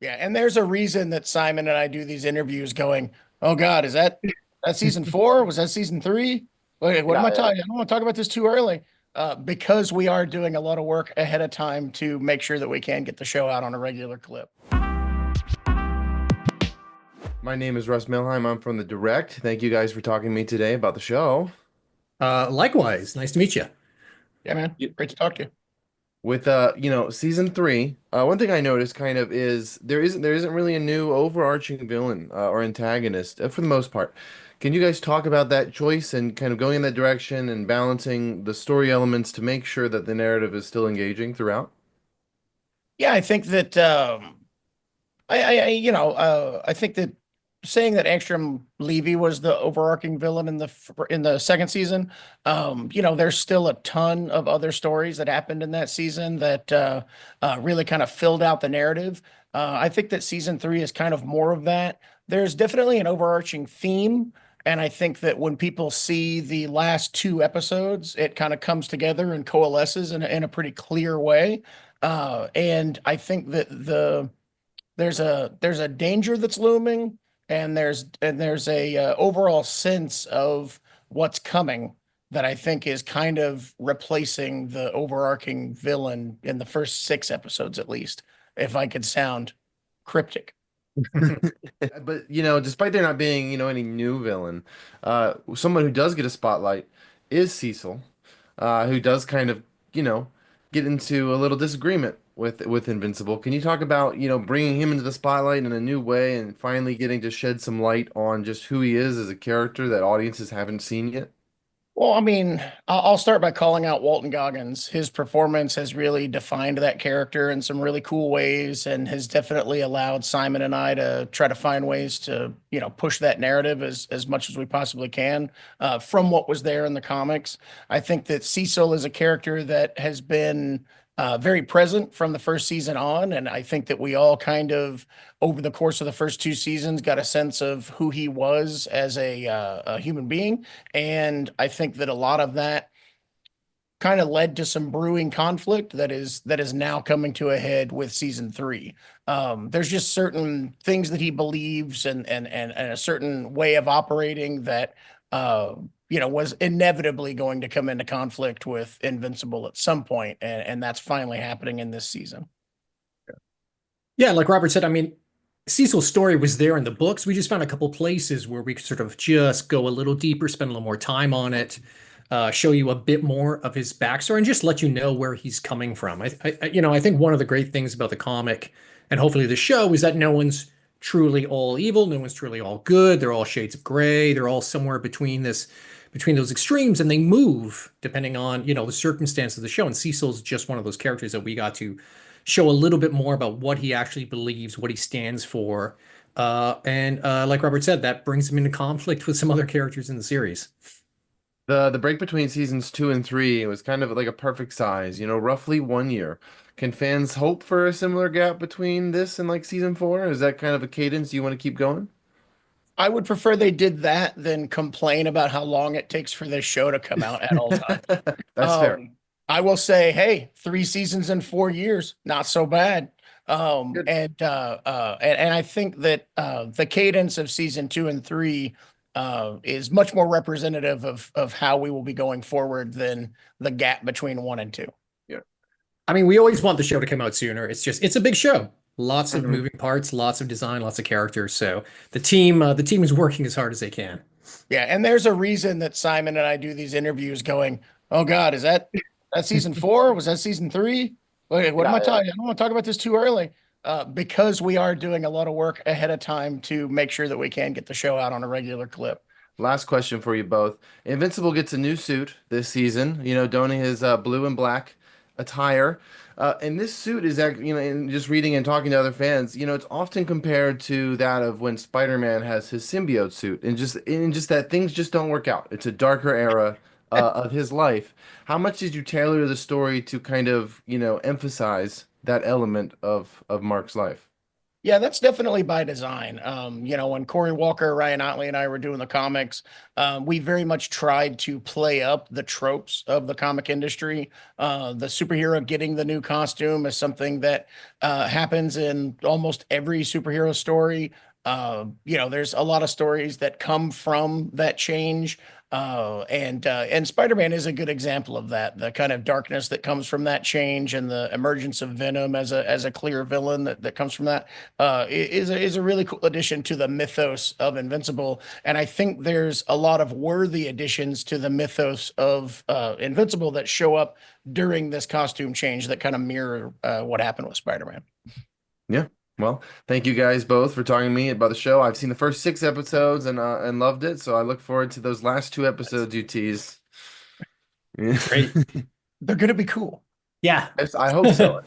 Yeah, and there's a reason that Simon and I do these interviews going, oh God, is that season four? Was that season three? Wait, what am Yeah, I yeah. talking? I don't want to talk about this too early. Because we are doing a lot of work ahead of time to make sure that we can get the show out on a regular clip. My name is Russ Milheim. I'm from the Direct. Thank you guys for talking to me today about the show. Likewise, nice to meet you. Yeah, man. Y- Great to talk to you. With season three, one thing I noticed kind of is there isn't really a new overarching villain or antagonist for the most part. Can you guys talk about that choice and kind of going in that direction and balancing the story elements to make sure that the narrative is still engaging throughout? Yeah, I think that I think that saying that Angstrom Levy was the overarching villain in the second season, there's still a ton of other stories that happened in that season that really kind of filled out the narrative. I think that season three is kind of more of that. There's definitely an overarching theme, and I think that when people see the last two episodes, it kind of comes together and coalesces in a pretty clear way. And I think that there's a danger that's looming, and there's a overall sense of what's coming that I think is kind of replacing the overarching villain in the first six episodes, at least, if I could sound cryptic. But despite there not being any new villain, someone who does get a spotlight is Cecil, who does kind of you know get into a little disagreement with Invincible. Can you talk about bringing him into the spotlight in a new way and finally getting to shed some light on just who he is as a character that audiences haven't seen yet? Well, I mean, I'll start by calling out Walton Goggins. His performance has really defined that character in some really cool ways and has definitely allowed Simon and I to try to find ways to, push that narrative as much as we possibly can from what was there in the comics. I think that Cecil is a character that has been very present from the first season on, and I think that we all kind of, over the course of the first two seasons, got a sense of who he was as a human being. And I think that a lot of that kind of led to some brewing conflict that is now coming to a head with season three. There's just certain things that he believes and a certain way of operating that was inevitably going to come into conflict with Invincible at some point, and that's finally happening in this season. Yeah, like Robert said, I mean, Cecil's story was there in the books. We just found a couple places where we could sort of just go a little deeper, spend a little more time on it, show you a bit more of his backstory, and just let you know where he's coming from. I think one of the great things about the comic and hopefully the show is that no one's truly all evil, no one's truly all good. They're all shades of gray. They're all somewhere between those extremes, and they move depending on the circumstance of the show. And Cecil's just one of those characters that we got to show a little bit more about what he actually believes, what he stands for. And like Robert said, that brings him into conflict with some other characters in the series. The break between seasons two and three was kind of like a perfect size, roughly 1 year. Can fans hope for a similar gap between this and like season four? Is that kind of a cadence you want to keep going? I would prefer they did that than complain about how long it takes for this show to come out at all times. That's fair. I will say, hey, three seasons in 4 years, not so bad. Good. And I think that the cadence of season two and three is much more representative of how we will be going forward than the gap between one and two. Yeah. I mean, we always want the show to come out sooner. It's a big show. Lots of Mhm. moving parts, lots of design, lots of characters. So the team is working as hard as they can. Yeah, and there's a reason that Simon and I do these interviews going, oh God, is that season four? Was that season three? Wait, what am Yeah, I yeah. talking? I don't want to talk about this too early. Because we are doing a lot of work ahead of time to make sure that we can get the show out on a regular clip. Last question for you both. Invincible gets a new suit this season, donning his blue and black attire. And this suit is, in just reading and talking to other fans, it's often compared to that of when Spider-Man has his symbiote suit, and just that things just don't work out. It's a darker era of his life. How much did you tailor the story to kind of, emphasize that element of Mark's life? Yeah, that's definitely by design. When Corey Walker, Ryan Otley, and I were doing the comics, we very much tried to play up the tropes of the comic industry. The superhero getting the new costume is something that happens in almost every superhero story. There's a lot of stories that come from that change. And Spider-Man is a good example of that. The kind of darkness that comes from that change and the emergence of Venom as a clear villain that comes from that is a really cool addition to the mythos of Invincible. And I think there's a lot of worthy additions to the mythos of Invincible that show up during this costume change that kind of mirror what happened with Spider-Man. Yeah. Well, thank you guys both for talking to me about the show. I've seen the first 6 episodes and loved it, so I look forward to those last 2 episodes you tease. Great. They're going to be cool. Yeah. Yes, I hope so.